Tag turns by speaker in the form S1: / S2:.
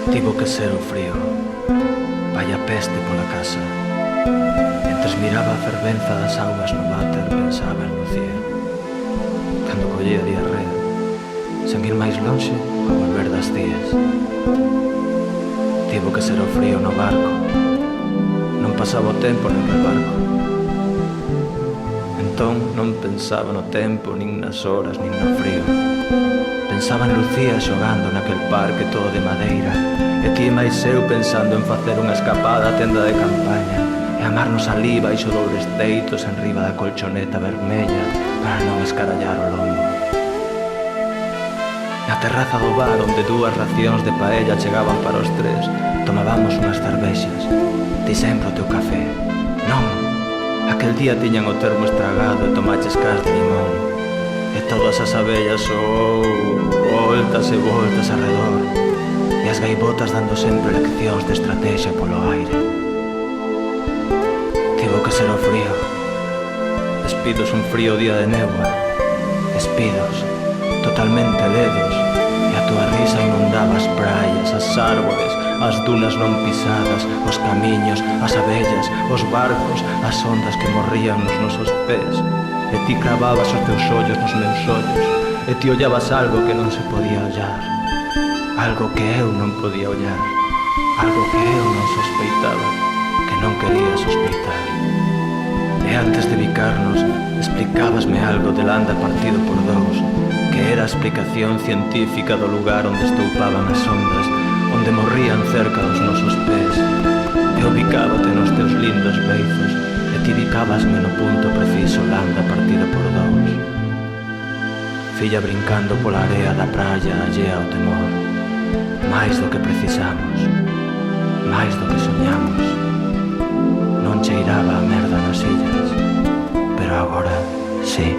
S1: Tivo que ser o frío, vai a peste pola casa. Entres miraba a fervenza das augas no váter, pensaba en Lucía. Cando collía diarrea, sen ir máis lonxe, ao volver das cías. Tivo que ser o frío no barco, non pasaba o tempo nen no barco. Entón non pensaba no tempo, nin nas horas, nin no frío. Pensaba en Lucía xogando naquel parque todo de madeira, e ti e máis eu pensando en facer unha escapada á tenda de campaña e amarnos alí baixo dobles teitos enriba da colchoneta vermella para non escarallar o lombo. Na terraza do bar onde dúas racións de paella chegaban para os tres, tomábamos unhas cervexas, ti sempre o teu café. Non, aquel día tiñan o termo estragado e tomaches cas de limón, e todas as abellas voltas e voltas arredor, e as gaivotas dando sempre leccións de estrategia polo aire. Tivo que ser o frío, despidos un frío día de néboa, despidos, totalmente ledos, e a túa risa inundaba as praias, as árbores, as dunas non pisadas, os camiños, as abellas, os barcos, as ondas que morrían nos nosos pés, e ti cravabas os teus ollos nos meus ollos, e ti ollabas algo que non se podía ollar, algo que eu non podía ollar, algo que eu non sospeitaba, que non quería sospeitar. E antes de bicarnos, explicábasme algo del anda partido por dous, que era a explicación científica do lugar onde estoupaban as ondas, onde morrían cerca dos nosos pés. Eu bicábate nos teus lindos beizos, e ti bicábasme no punto preciso landa partido por dous. Filla brincando pola area da praia allea ao temor, máis do que precisamos, máis do que soñamos. Non cheiraba a merda nas illas, pero agora sí.